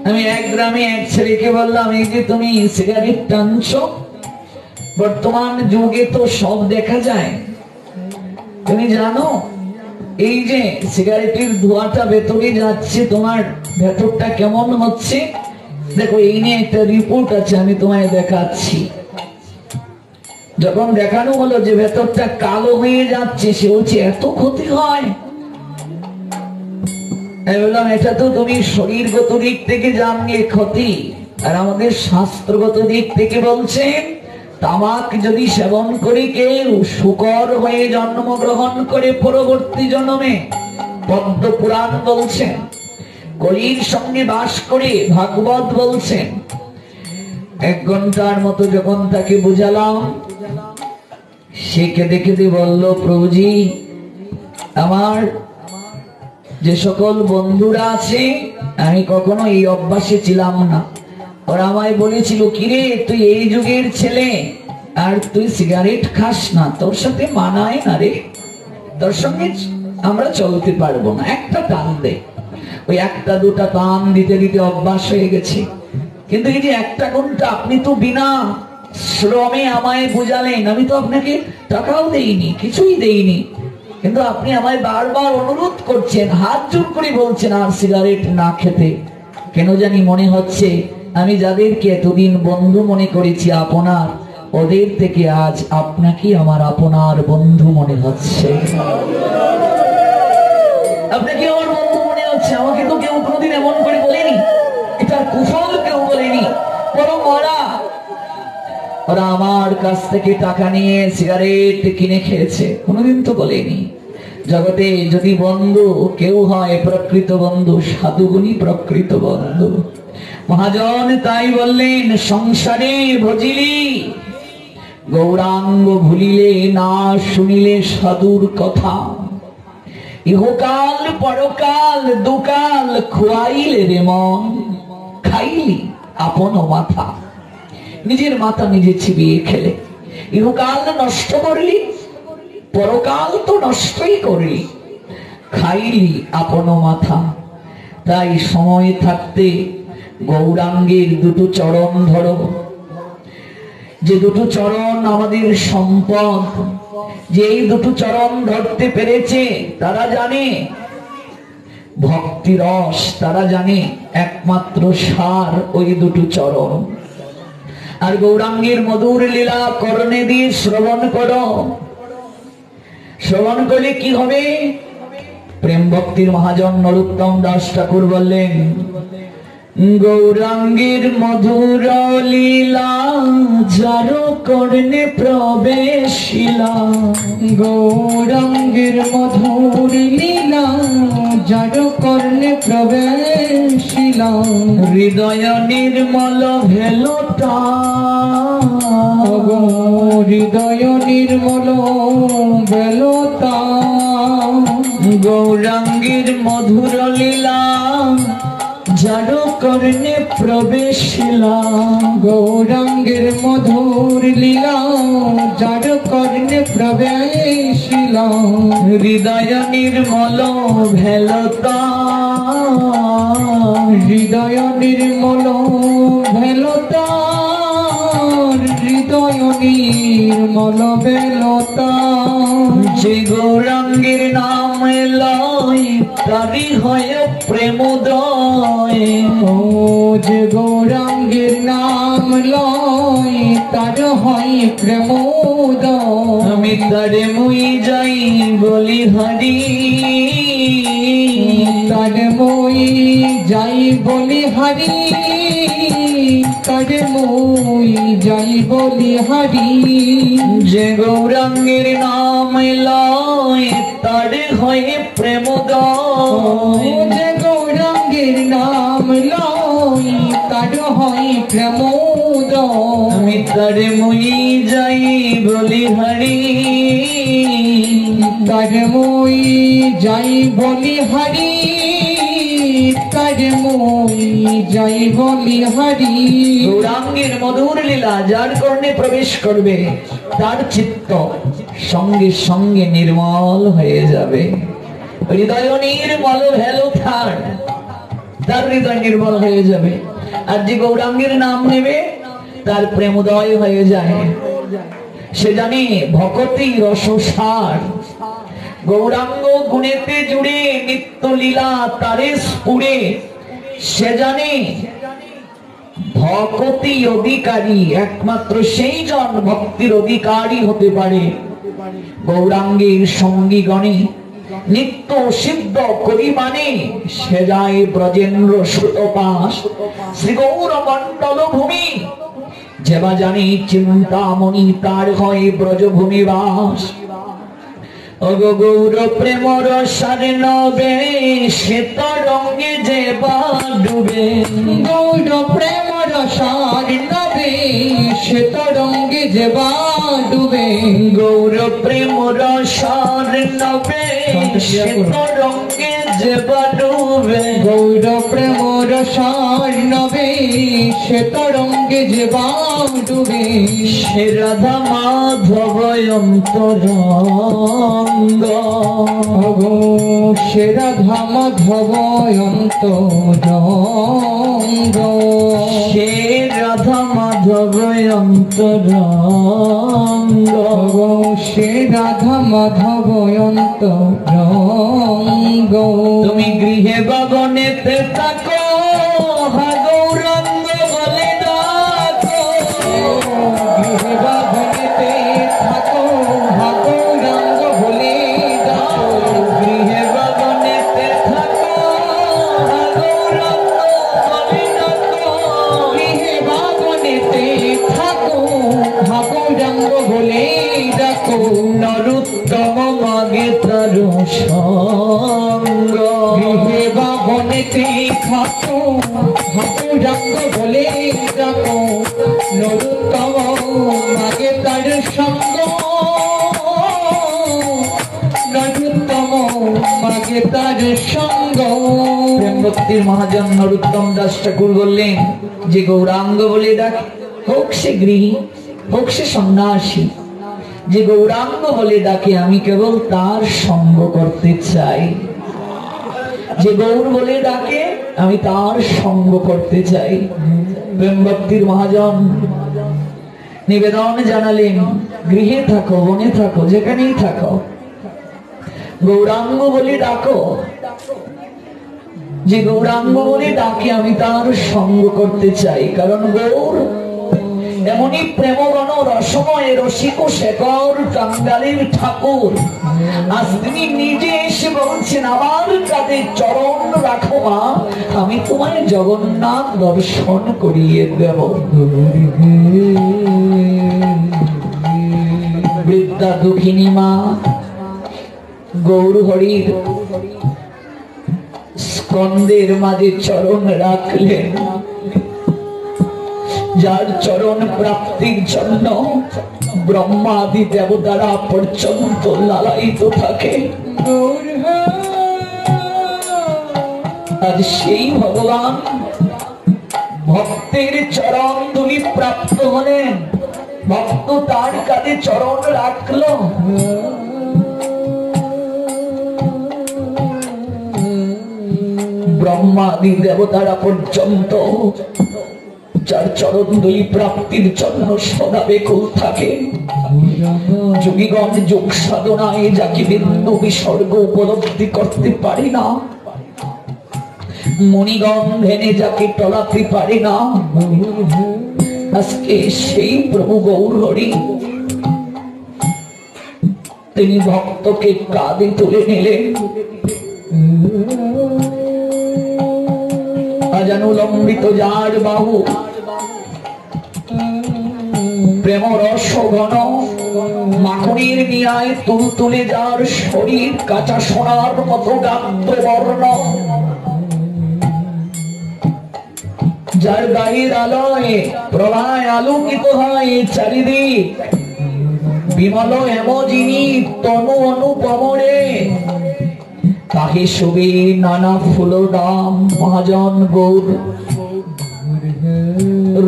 আমি এক গ্রামে এক ছেলেকে বললাম, এই যে তুমি সিগারেট টানছো, বর্তমান যুগে তো সব দেখা যায়, তুমি জানো এই যে সিগারেটের ধোঁয়াটা ভেতরে যাচ্ছে, তোমার ভেতরটা কেমন হচ্ছে? দেখো, এই নিয়ে একটা রিপোর্ট আছে, আমি তোমায় দেখাচ্ছি। যখন দেখানো হলো যে ভেতরটা কালো হয়ে যাচ্ছে, সে বলছে এত ক্ষতি হয়। আমি বললাম, এটা তো তুমি শরীরগত দিক থেকে জানলে ক্ষতি, আর আমাদের শাস্ত্রগত দিক থেকে বলছেন তামাক যদি সেবন করে কেউ শুকর হয়ে জন্মগ্রহণ করে পরবর্তী জন্মে, পদ্ম পুরাণ বলছেন, কলির সঙ্গে বাস করে ভাগবত বলছেন। 1 ঘন্টার মতো যখন তাকে বুঝালাম, সে কেঁদে কেঁদে বলল, প্রভুজি, আমার যে সকল বন্ধুরা আছে, আমি কখনো এই অভ্যাসে ছিলাম না। ওরা আমায় বলেছিল, কিরে তুই এই যুগের ছেলে আর তুই সিগারেট খাস না, তোর সাথে মানায় না রে, তোর সঙ্গে আমরা চলতে পারবো না, একটা টান দে। ওই 1-2টা টান দিতে দিতে অভ্যাস হয়ে গেছে। কিন্তু এই যে 1 ঘন্টা আপনি তো বিনা শ্রমে আমায় বুঝালেন, আমি তো আপনাকে টাকাও দেইনি, কিছুই দেইনি, কিন্তু আপনি আমায় বারবার অনুরোধ করছেন, হাত জোর করে বলছেন আর সিগারেট না খেতে। কেন জানি মনে হচ্ছে আমি যাদেরকে এতদিন বন্ধু মনে করেছি আপনার, ওদের থেকে আজ আপনাকে আমার আপনার বন্ধু মনে হচ্ছে। আপনাকে আমার বন্ধু মনে হচ্ছে। আমাকে তো কেউ কোনোদিন এমন করে বলেনি, এটার কুফল কেউ বলেনি, বরং ওরা আমার কাছ থেকে টাকা নিয়ে সিগারেট কিনে খেয়েছে, কোনোদিন তো বলেনি। জগতে যদি বন্ধু কেউ হয় প্রকৃত বন্ধু, সাধুগুণী প্রকৃত বন্ধু। মহাজন তাই বললেন, সংসারে ভজিলি গৌরাঙ্গ ভুলিলে, না শুনিলে সাধুর কথা। ইহকাল পরকাল দুকাল খোয়াইলে রে মন, খাইলি আপন মাথা। নিজের মাথা নিজে চিবিয়ে খেলে, ইহকাল নষ্ট করলি, পরকাল তো নষ্টই করলি, খাইলি আপন মাথা। তাই সময় থাকতে গৌরাঙ্গের 2টো চরণ ধরো, যে 2টো চরণ আমাদের সম্পদ। যে এই 2টো চরণ ধরতে পেরেছে তারা জানে ভক্তি রস, তারা জানে একমাত্র সার ওই 2টো চরণ। আর গৌরাঙ্গের মধুর লীলা কর্ণে দিয়ে শ্রবণ করো। শ্রবণ করলে কি হবে? প্রেম ভক্তির মহাজন নরোত্তম দাস ঠাকুর বললেন, গৌরাঙ্গের মধুর লীলা যার কর্ণে প্রবেশিলা। গৌরাঙ্গের মধুর লীলা যার কর্ণে প্রবেশিলা। হৃদয় নির্মল ভেলতা, হৃদয় নির্মল ভেলতা। গৌরাঙ্গের মধুর লীলা যার কর্ণে প্রবেশিলা। গৌরাঙ্গের মধুর লীলা যার কর্ণে প্রবেশিলা। হৃদয় নির্মল ভেলতা, হৃদয় নির্মল ভেলতা। হৃদয় নির্মল ভেলতা। যে গৌরাঙ্গের নাম লয় তারি হয় প্রেমোদয়। ও যে গৌরাঙ্গের নাম লয় তার হয় প্রেমোদয়। আমি তারে মুই যাই বলি হরি, তার মই যাই বলি হরি। তার মই যাই বলি হরি। যে গৌরাঙ্গের নাম লয় তারে হয় প্রেমোদয়। যে গৌরাঙ্গের নাম লয় তার হয় প্রেমোদয়। আমি তারে মুই যাই বলি হরি, তার মই যাই বলি হরি। তার মই যাই বলি হরি। গৌরাঙ্গের মধুর লীলা যার কর্ণে প্রবেশ করবে তার চিত্ত সঙ্গে সঙ্গে নির্মল হয়ে যাবে। হৃদয় নির্মল ভেলতার। তার হৃদয় নির্মল হয়ে যাবে। আর যে গৌরাঙ্গের নাম নেবে তার প্রেমোদয় হয়ে যায়। সে জানে ভকতি রসসার, গৌরাঙ্গ গুণেতে জুড়ে নিত্য লীলা তারে স্ফুরে। সে জানে ভকতি অধিকারী একমাত্র সেই জন ভক্তির অধিকারী হতে পারে। গৌরাঙ্গের সঙ্গীগণে নিত্য সিদ্ধ করি মানে সে যায় ব্রজেন্দ্র সুতপাস শ্রী গৌর মণ্ডল ভূমি। যেবা জানি চিন্তামণি তার হয় ব্রজভূমি বাস। অগো গৌর প্রেম রসার নবে সে তরঙ্গে যেবা ডুবে। গৌর প্রেম রসার নবে সে তরঙ্গে যেবা ডুবে। গৌর প্রেম রসার নবে সে তরঙ্গে যেবা ডুবে। গৌর প্রেম রসার নবে সে তরঙ্গে যেবা ডুবে। সে রাধা মাধব অন্তরঙ্গ, সে রাধা মাধব অন্তরঙ্গ। সে রাধা মাধব অন্তরঙ্গ। সে রাধা মাধব অন্তরঙ্গ। তুমি গৃহে বাগনেতে থাকো হা গৌরাঙ্গ বলে ডাকো। গৃহে বাগনেতে থাকো হা গৌরাঙ্গ বলে ডাকো। গৃহে বাগনেতে থাকো হা গৌরাঙ্গ বলে ডাকো। গৃহে বাগনেতে থাকো হা গৌরাঙ্গ বলে ডাকো। নরোত্তম মাগে তার সঙ্গ। গৃহে বাগনেতে থাকো হা গৌরাঙ্গ বলে ডাকো। নরোত্তম মাগে তার সঙ্গ। নরোত্তম মাগে তার সঙ্গ। প্রেম ভক্তির মহাজন নরোত্তম দাস ঠাকুর বললেন যে গৌরাঙ্গ বলে ডাকে, হোক সে গৃহী হোক সে সন্ন্যাসী, যে গৌরাঙ্গ বলে ডাকে আমি কেবল তার সঙ্গ করতে চাই। যে গৌর বলে ডাকে আমি তার সঙ্গ করতে চাই। প্রেম ভক্তির মহাজন নিবেদন জানালেন, গৃহে থাকো বনে থাকো যেখানেই থাকো, গৌরাঙ্গ বলে ডাকো। যে গৌরাঙ্গ বলে ডাকে আমি তার সঙ্গ করতে চাই। কারণ গৌর এমনই প্রেমগণ রসময় রসিক শেখর টাঙ্গালের ঠাকুর। আজ তিনি নিজে এসে বলছেন আমার কাঁধে চরণ রাখো মা, আমি তোমায় জগন্নাথ দর্শন করিয়ে দেব। বৃদ্ধা দুঃখিনী মা গৌর হরির স্কন্দের মাঝে চরণ রাখলেন। যার চরণ প্রাপ্তির জন্য ব্রহ্মাদি দেবতারা পর্যন্ত লালায়িত থাকে। আর সেই ভগবান ভক্তের চরণ ধুলি প্রাপ্ত হলেন। ভক্ত তার কাছে চরণ রাখলো। ব্রহ্মাদি দেবতারা পর্যন্ত যার চরণ দুই প্রাপ্তির জন্য সদা বেকুল থাকে। যোগীগণ যোগ সাধনায় যাকে বিন্দু বিসর্গ উপলব্ধি করতে পারে না, মণিগণ ধ্যানে যাকে টলাতে পারে না, আজকে সেই প্রভু গৌর হরি তিনি ভক্তকে কাঁধে তুলে নিলেন। অজানুলম্বিত যার বাহু, প্রেম রস ঘন মাখনের নিয়ায় তুলতুলে যার শরীর, কাঁচা সোনার মতো গাত্র বর্ণ, যার গায়ের আলোয় প্রলয় আলোকিত হয় চারিদিক, বিমল এম যিনি তনু অনুপমরে, তাহে শোভে নানা ফুল দাম। মহাজন গৌর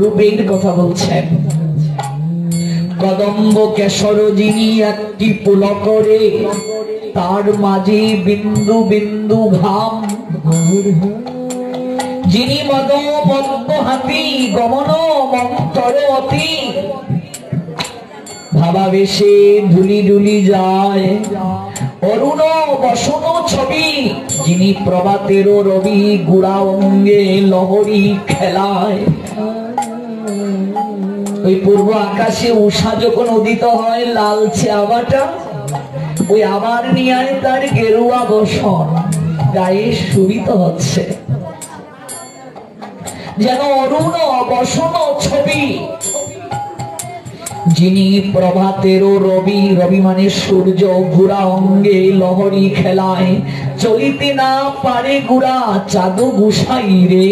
রূপের কথা বলছেন। কদম্ব কেশর যিনি একটি পুলকরে, তার মাঝে বিন্দু বিন্দু ঘাম, যিনি মদ পদ্ম হাতি গমন মন্তর অতি, ভাবাবেশে ধুলি ধুলি যায় অরুণ বসন ছবি, যিনি প্রভাতেরও রবি গুড়া অঙ্গে লহরী খেলায়। ওই পূর্ব আকাশে উষা যখন উদিত হয় লালচে আবাটা, ওই আবার নিয়ে তার গেরুয়া বসন গায়ে শোভিত হচ্ছে, যেন অরুণ বসন ছবি। যিনি প্রভাতেরও রবি, রবি মানে সূর্য, গুড়া অঙ্গে লহরী খেলায়। চলিতে না পারে গুড়া চাঁদ গুসাই রে,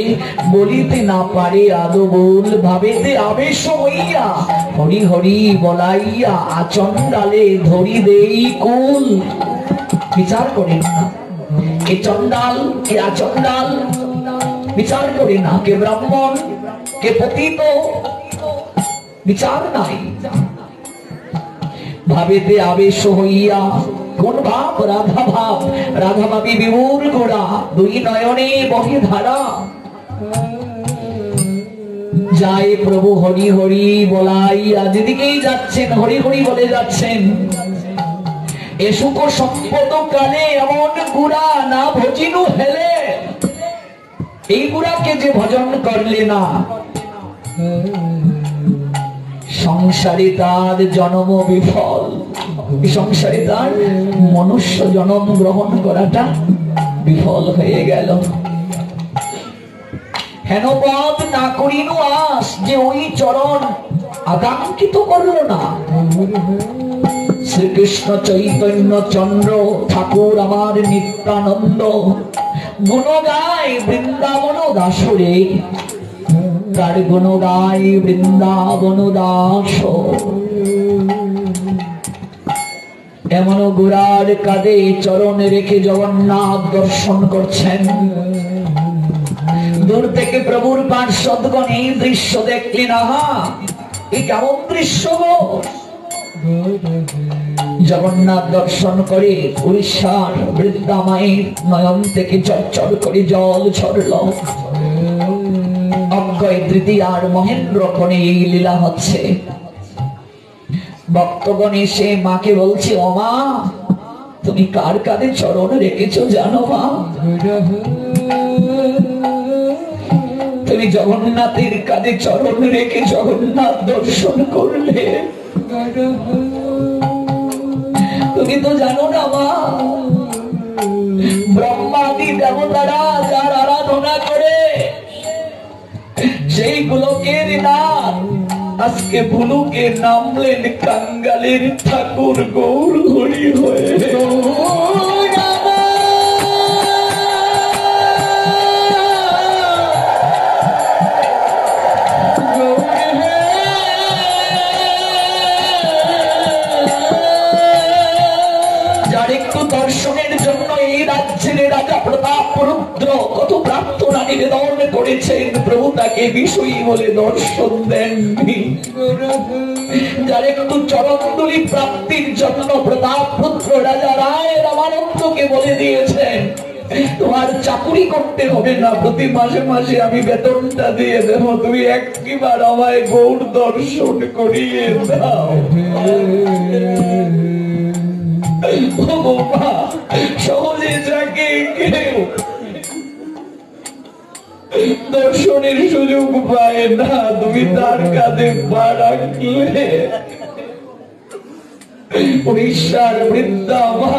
বলিতে না পারে আদো বল, ভাবেতে আবেশ হইয়া হরি হরি বলাইয়া আচন্ডালে ধরি দেই কুল। বিচার করেন না কে চন্ডাল কে আচন্ডাল, বিচার করে না কে ব্রাহ্মণ কে পতিত, বিচার নাই। ভাবেতে আবেশ হইয়া কোন ভাব রাধা ভাব, রাধা ভাবি বিমূর গোড়া, দুই নয়নে বহে ধারা। যায় প্রভু হরি হরি বলাইয়া, যেদিকেই যাচ্ছেন হরি হরি বলে যাচ্ছেন। এ সুখ সম্পদ কালে এমন গুড়া না ভজিনু হেলে, এই গুড়াকে যে ভজন করলে না, সংসারে তার জন্ম বিফল। সংসারে তার মনুষ্য জন্ম গ্রহণ করাটা বিফল হয়ে গেল। হেনপদ না করিনু আস, যে ওই চরণ আকাঙ্ক্ষিত করল না। শ্রীকৃষ্ণ চৈতন্য চন্দ্র ঠাকুর আমার নিত্যানন্দ, গুণ গায় বৃন্দাবন দাসরে, তার গুণ গায় বৃন্দাবন দাস। এমন গোড়ার কাঁধে চরণ রেখে জগন্নাথ দর্শন করছেন। দূর থেকে প্রভুর পার্শ্বদগণ এই দৃশ্য দেখলেন, আহা এই কেমন দৃশ্য গো। জগন্নাথ দর্শন করে উড়িষ্যার বৃদ্ধা মায়ের নয়ন থেকে চরচর করে জল ঝরল। অক্ষয় তৃতীয়ার মহেন্দ্র ক্ষণে এই লীলা হচ্ছে। ভক্তগণ এসে মাকে বলছে, ও মা তুমি কার কাঁধে চরণ রেখেছো জানো মা? তুমি জগন্নাথের কাঁধে চরণ রেখে জগন্নাথ দর্শন করলে। তুমি তো জানো না মা, ব্রহ্মাদি দেবতারা যার আরাধনা করে, সেই গোলকের নাথ আজকে ভুলুকে নামলেন কাঙ্গালের ঠাকুর গৌর হরি হয়ে। যার একটু দর্শনের জন্য এই রাজ্যের রাজা প্রতাপ রুদ্র কত প্রার্থনা নিবেদন করেছেন, প্রভু তাকে বিষয়ী বলে দর্শন দেননি। যার একটু চরণধুলি প্রাপ্তির জন্য প্রতাপ রুদ্র রাজা রায় রামানন্দকে বলে দিয়েছেন, তোমার চাকুরি করতে হবে না, প্রতি মাসে মাসে আমি বেতনটা দিয়ে দেব, তুমি একবার আমায় গৌর দর্শন করিয়ে দাও। সহজে যাকে কেউ দর্শনের সুযোগ পায় না, তুমি তার কাঁধে পা রাখলে উড়িষ্যার বৃদ্ধা মা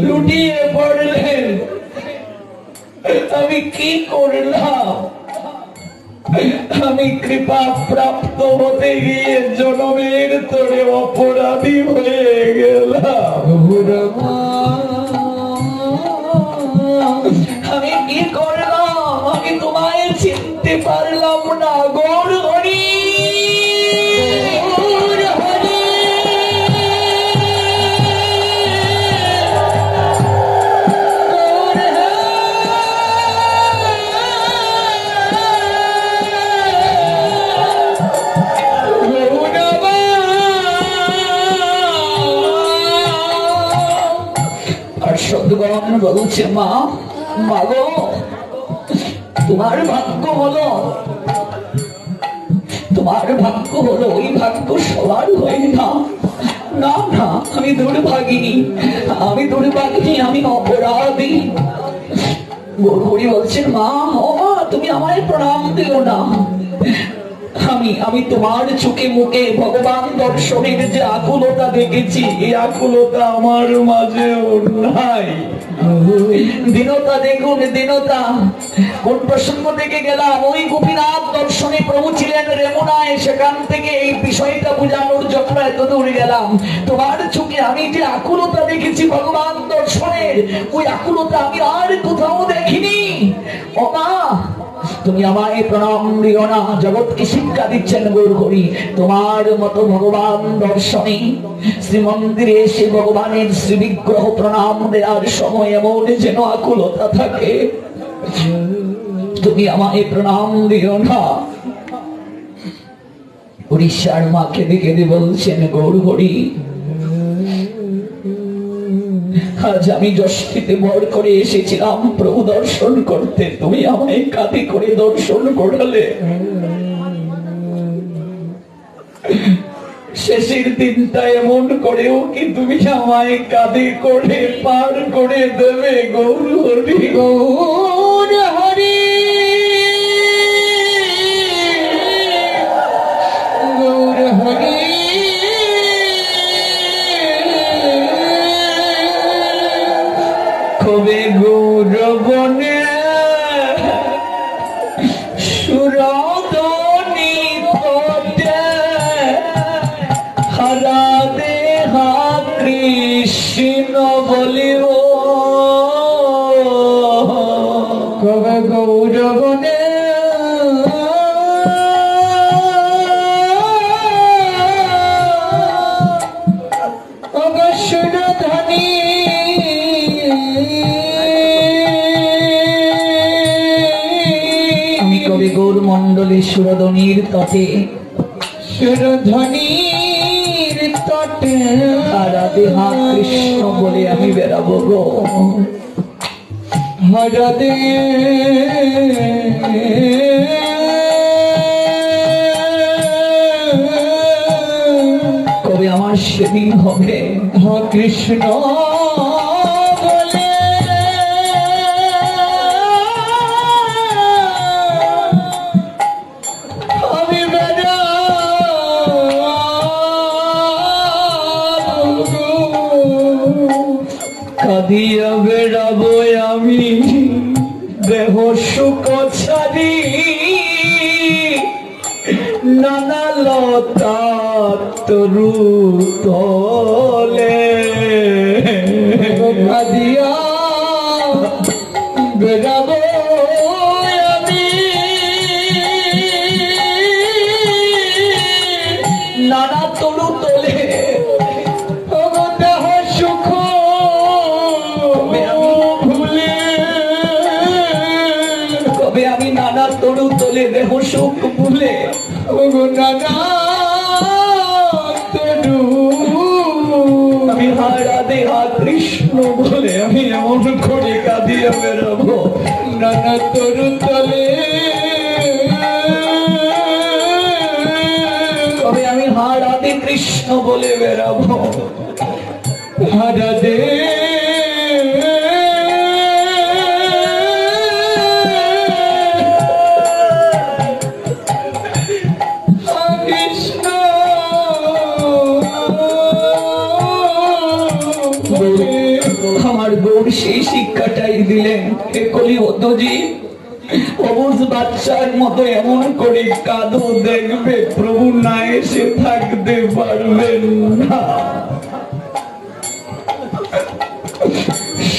লুটিয়ে পড়লেন। আমি কি করলাম? আমি কৃপা প্রাপ্ত হতে গিয়ে জনমের তোরে অপরাধী হয়ে গেলাম। আমি কি করলাম? আমি তোমায় চিনতে পারলাম না। গৌর হরি বলছে, মা মাগো তোমার ভাগ্য হলো ওই ভাগ্য সবার হয় না। না না, আমি দুর্ভাগিনী, আমি অপরাধী। গৌরহরি বলছেন, মা ও মা, তুমি আমায় প্রণাম দিও না। আমি তোমার চোখে মুখে ভগবান দর্শনের যে আকুলতা দেখেছি, এই আকুলতা আমার মাঝেও নাই। দীনতা দেখুন, দীনতা। কোন প্রসঙ্গ থেকে গেলাম? ওই গোপীনাথ দর্শনে প্রভু ছিলেন রেমুনায়, সেখান থেকে এই বিষয়টা বোঝানোর জন্য এত দূর গেলাম। তোমার চোখে আমি যে আকুলতা দেখেছি ভগবান দর্শনের, ওই আকুলতা আমি আর কোথাও দেখিনি। ও মা, তুমি আমায় প্রণাম দিও না। জগৎকে শিক্ষা দিচ্ছেন গৌরহরি, তোমার মতো ভগবান দর্শনে শ্রীমন্দিরে এসে ভগবানের শ্রীবিগ্রহ প্রণাম দেওয়ার সময় এমন যেন আকুলতা থাকে, তুমি আমায় প্রণাম দিও না। উড়িষ্যার মাকে দেখে বলছেন গৌরহরি, আজ আমি যষ্টিতে ভর করে এসেছিলাম প্রভু দর্শন করতে, তুমি আমায় কাঁধে করে দর্শন করালে। শেষের দিনটা এমন করেও কি তুমি আমায় কাঁধে করে পার করে দেবে? গৌরহরি, গৌরহরি, গৌরহরি, কবে গৌরবনে সুরদনি পটে হারা দেহা কৃষ্ণ বলিব, কবে গৌরবনে সুরধনী গৌর মন্ডলী সুরধনীর তটে, সুরধনীর তটে রাধে হা কৃষ্ণ বলে আমি বেড়াবো গো। হরদে কবে আমার সেদিন হবে? হ কৃষ্ণ বলে আমি কাঁদিয়া বেড়াবো আমি দেহ সুখ ছাড়ি, নানা লতা তরু তলে কাঁদিয়া বেড়াবো আমি নানা তরু তলে। দেহ সুখ ভুলে, কবে আমি নানা তরু তলে দেহ সুখ ভুলে নানা তরু আমি হারা দেহা কৃষ্ণ বলে আমি এমন করে কাঁদিয়া বেড়াবো নানা তরু তলে, কবে আমি হারাধে কৃষ্ণ বলে বেড়াবো। হারাধে কৃষ্ণ আমার গৌর সেই শিক্ষাটাই দিলেন। হে কলিবদ্ধজি, অবুঝ বাচ্চার মতো এমন করে কাঁদো, দেখবে প্রভু না এসে থাকতে পারবেন না।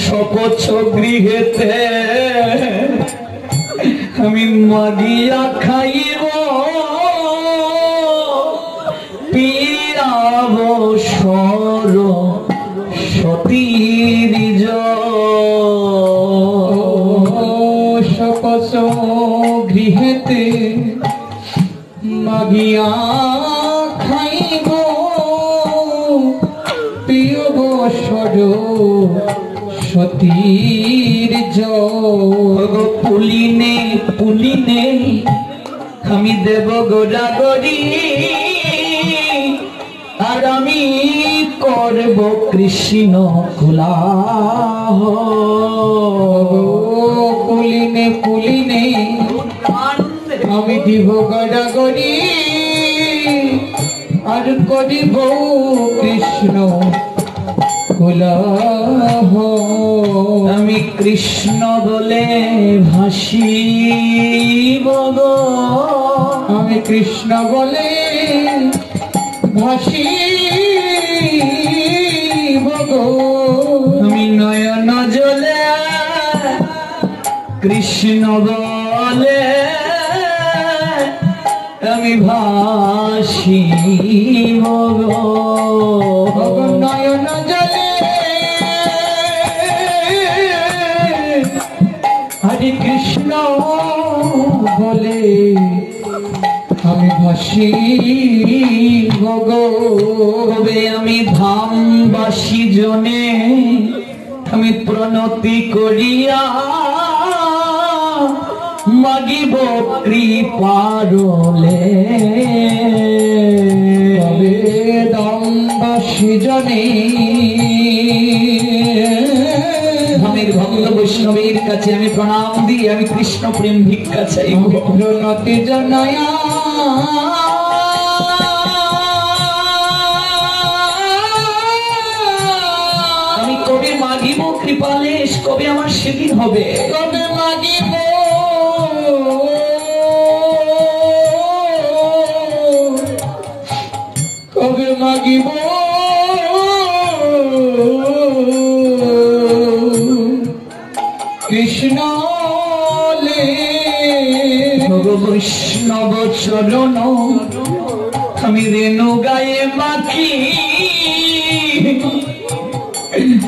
শপথ গৃহেতে আমি মাগিয়া খাইব, পিয়াব সর সতীর শপথ গৃহেতে মাগিয়া খাইব, প্রিয় বসর সতীর পুলিনে কুলি নেই আমি দেব গোড়াগড়ি আর আমি করব কৃষ্ণ কুলাহ কুলিনে কুলিনে আমি দিব গড়াগড়ি আর করিব কৃষ্ণ কুলাহ আমি কৃষ্ণ বলে ভাসিব গো আমি কৃষ্ণ বলে ভাসিব গো আমি নয়ন জলে কৃষ্ণ বলে আমি ভাসিব গো নয়ন জলে হরে কৃষ্ণ বলে আমি ভাসিব গো তবে আমি ধামবাসী জনে আমি প্রণতি করিয়া মাগিব কৃপারলে তবে দম্বাসী জনে ধামের ভক্ত বৈষ্ণবের কাছে আমি প্রণাম দিয়ে আমি কৃষ্ণ প্রেম ভিক্ষা চাইব প্রণতি জনায়া আমি কবে মাগিব কৃপালেশ কবে আমার সেদিন হবে কবে মাগিব কবে মাগিব কৃষ্ণ বৈষ্ণব চরণ আমি রেণু গায়ে মাখি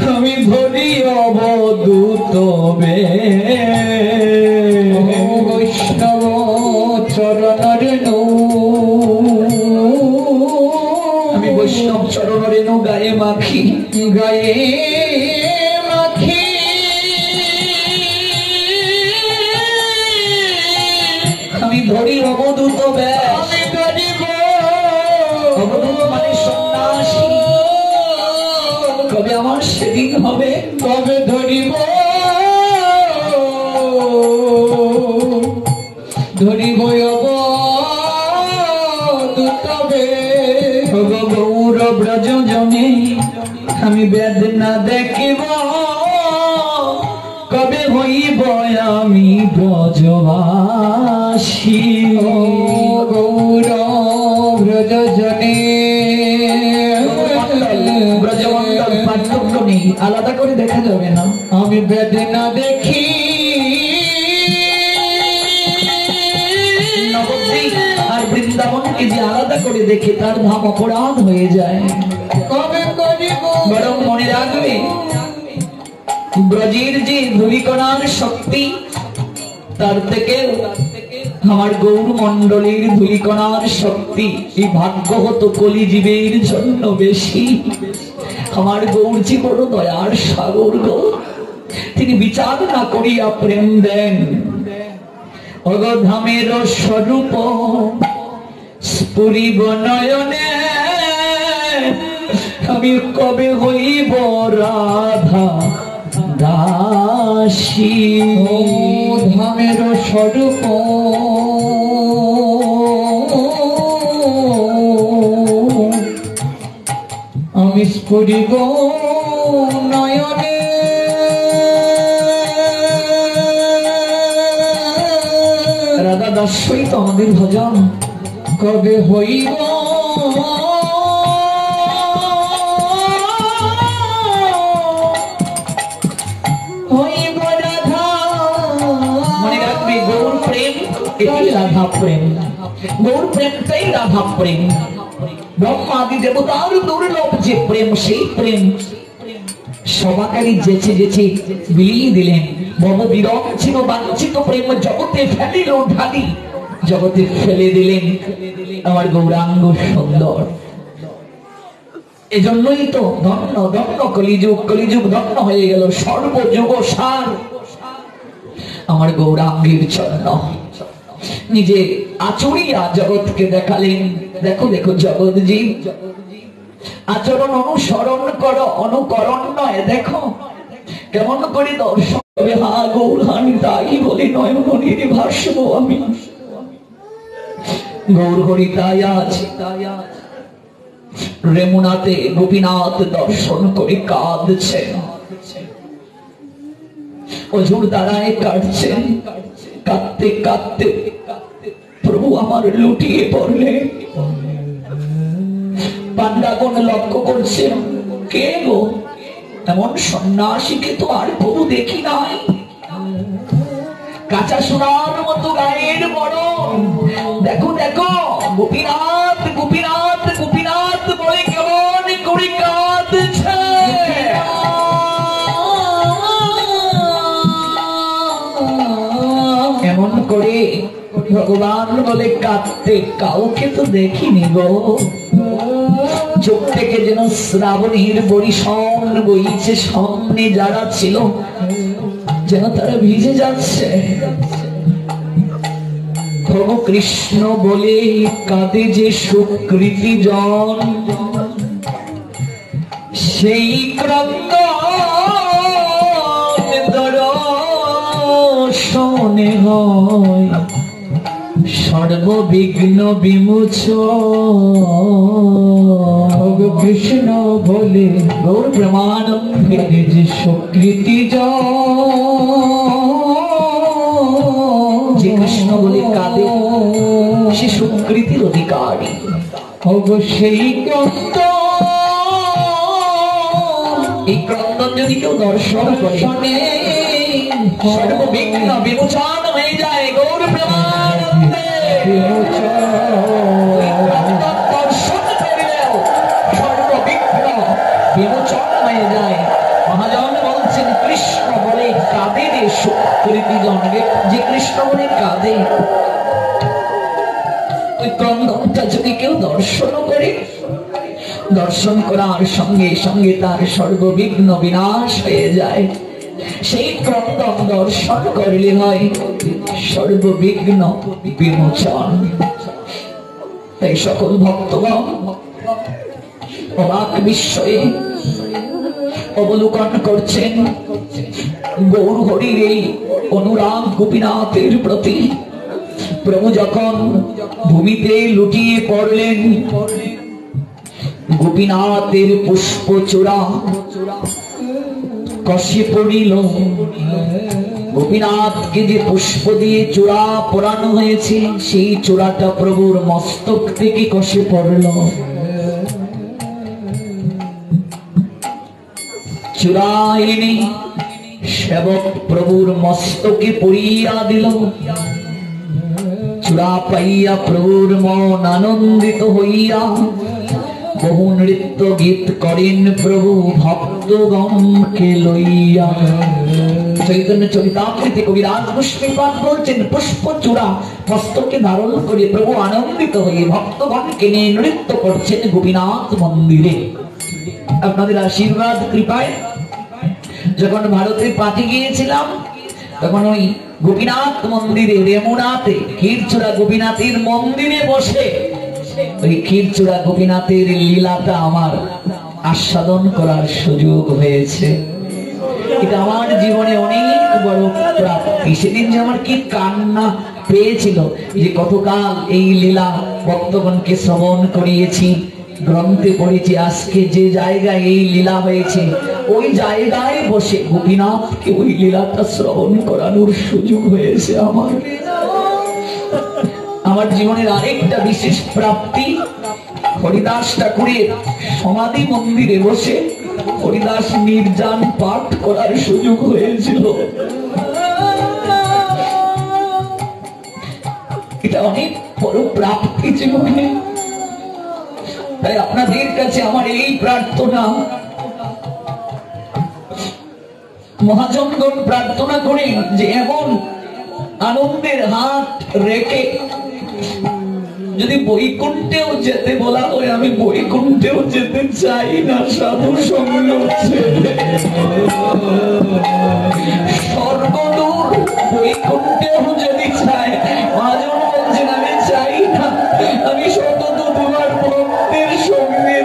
আমি ধরি অবধূত বে বৈষ্ণব চরণ রেণু আমি বৈষ্ণব চরণ রেণু গায়ে মাখি গায়ে মাখি আমি ধরি অবধূত ব্যাস আমি ধরিব অবধূত মানে সন্ন্যাসী কবে আমার সেদিন হবে কবে ধরিব ধরিব দুতবে গৌর ব্রজ জনে আমি বেদনা দেখিব কবে হইব আমি ব্রজবাসী গৌর ব্রজ জনে ব্রজমন্ডল পার্থক্য নেই আলাদা করে দেখা যাবে না আমি বেদনা দেখি নবদ্বীপ আর বৃন্দাবনকে যে আলাদা করে দেখে তার ধাম অপরাধ হয়ে যায় কবে করিব বরং মনে রাখবে ব্রজের যে ধূলিকণার শক্তি তার থেকে আমার গৌর মন্ডলের ধূলিকণার শক্তি এই ভাগ্য হতো কলিজীবের জন্য বেশি আমার গৌরজি বড় দয়ার সাগর গো তিনি বিচার না করিয়া প্রেম দেন অগধামের স্বরূপ স্ফুরিব নয়নে আমি কবে হইব রাধা দাসী ধামের স্বরূপ আমি স্ফুরিব নয়নে রাধা দাসই তো আমাদের ভজন কবে হইব হইব রাধা মনে রাখবে গৌর প্রেম এটাই রাধা প্রেম গৌর প্রেমটাই রাধা প্রেম ব্রহ্মাদি দেবতার দুর্লভ যে প্রেম সেই প্রেম সবাকারই যেচে যেচে বিলিয়ে দিলেন ভব বিরঞ্চিত বাঞ্ছিত প্রেম জগতে ফেলিল ঢালি জগতে ফেলে দিলেন আমার গৌরাঙ্গ সুন্দর এজন্যই তো ধন্য ধন্য কলিযুগ কলিযুগ ধন্য হয়ে গেল সর্বযুগ সার আমার গৌরাঙ্গের চরণ নিজে আচরিয়া জগৎকে দেখালেন। দেখো দেখো জগৎজি, আচরণ অনুসরণ করো, অনুকরণ নয়। দেখো কেমন করে দর্শন হবে। হা গৌরহানি তাই বলে নয়নের ভাসব আমি। গৌর হরি তাই আছে, রেমুনাতে গোপীনাথ দর্শন করে কাঁদছেন, অঝুর দ্বারায় কাটছেন। কাঁদতে কাঁদতে প্রভু আমার লুটিয়ে পড়লেন। পান্ডাগণ লক্ষ্য করছেন, কে গো? এমন সন্ন্যাসীকে তো আর প্রভু দেখি নাই। কাঁচা সোনার মতো গায়ের বরণ। দেখো দেখো গোপীনাথ গোপীনাথ গোপীনাথ বলে কেমন করে কাঁদছে। এমন করে ভগবান বলে কাঁদতে কাউকে তো দেখিনি গো। চোখ থেকে যেন শ্রাবণীর বরিশন বইছে, সামনে যারা ছিল যেন তারা ভিজে যাচ্ছে। প্রভু কৃষ্ণ বলে কাঁদে যে সুকৃতি জন, সেই ক্রন্দন দর্শনে হয় সর্ববিঘ্ন বিমোচন। কৃষ্ণ বলে গৌর প্রেমানন্দে যে সুকৃতি যে কৃষ্ণ বলে কাঁদে সে সুকৃতির অধিকারী। সেই ক্রন্দন, এই ক্রন্দন যদি কেউ দর্শন করে সর্ববিঘ্ন বিমোচন হয়ে যায়। গৌর প্রেমানন্দে দর্শন করলেও সর্ববিঘ্ন বিমোচন হয়ে যায়। মহাজন বলছেন কৃষ্ণ বলে কাঁদে রে সুকৃতি জনকে। যে কৃষ্ণ বলে কাঁদে, ওই ক্রন্দনটা যদি কেউ দর্শন করে, দর্শন করার সঙ্গে সঙ্গে তার সর্ববিঘ্ন বিনাশ হয়ে যায়। সেই ক্রন্দন দর্শন করলে হয় সর্ববিঘ্ন বিমোচন। তাই সকল ভক্তগণ অবাক বিস্ময়ে অবলোকন করছেন গৌর হরির এই অনুরাগ গোপীনাথের প্রতি। প্রভু যখন ভূমিতে লুটিয়ে পড়লেন, গোপীনাথের পুষ্পচূড়া কষে পড়িল। গোপীনাথকে যে পুষ্প দিয়ে চূড়া পরানো হয়েছে, সেই চূড়াটা প্রভুর মস্তক থেকে কষে পড়ল। চূড়া এনে সেবক প্রভুর মস্তকে পড়িয়া দিল। চূড়া পাইয়া প্রভুর মন আনন্দিত হইয়া বহু নৃত্য গীত করেন প্রভু ভক্তগণকে লইয়া। চৈতন্য চরিতামৃতে কবিরাজ পুষ্পীপাঠ বলছেন, পুষ্প চূড়া মস্তকে ধারণ করে প্রভু আনন্দিত হয়ে ভক্তগণকে নিয়ে নৃত্য করছেন গোপীনাথ মন্দিরে। আপনাদের আশীর্বাদ কৃপায় যখন ভারতে পাঠে গিয়েছিলাম, তখন ওই গোপীনাথ মন্দিরে রেমুনাতে ক্ষীরচূড়া গোপীনাথের মন্দিরে বসে ওই ক্ষীরচূড়া গোপীনাথের লীলাটা আমার আস্বাদন করার সুযোগ হয়েছে। এটা আমার জীবনে অনেক বড় প্রাপ্তি। সেদিন যে আমার কি কান্না পেয়েছিল যে কতকাল এই লীলা ভক্তগণকে শ্রবণ করিয়েছি, গ্রন্থে পড়েছি। আজকে যে জায়গায় এই লীলা হয়েছে ওই জায়গায় বসে গোপীনাথকে ওই লীলাটা শ্রবণ করানোর সুযোগ হয়েছে আমার। আমার জীবনের আরেকটা বিশেষ প্রাপ্তি, হরিদাস ঠাকুরের সমাধি মন্দিরে বসে হরিদাস নির্জান পাঠ করার সুযোগ হয়েছিল। এটা অনেক বড় প্রাপ্তি জীবনে। তাই আপনাদের কাছে আমার এই প্রার্থনা, মহাজনগণ প্রার্থনা করেন যে এমন আনন্দের হাত রেখে যদি বৈকুণ্ঠেও যেতে বলা হয়, আমি বৈকুণ্ঠেও যেতে চাই না। সাধু সঙ্গ স্বর্গদূর বৈকুণ্ঠেও যদি চায়, মহাজন সঙ্গে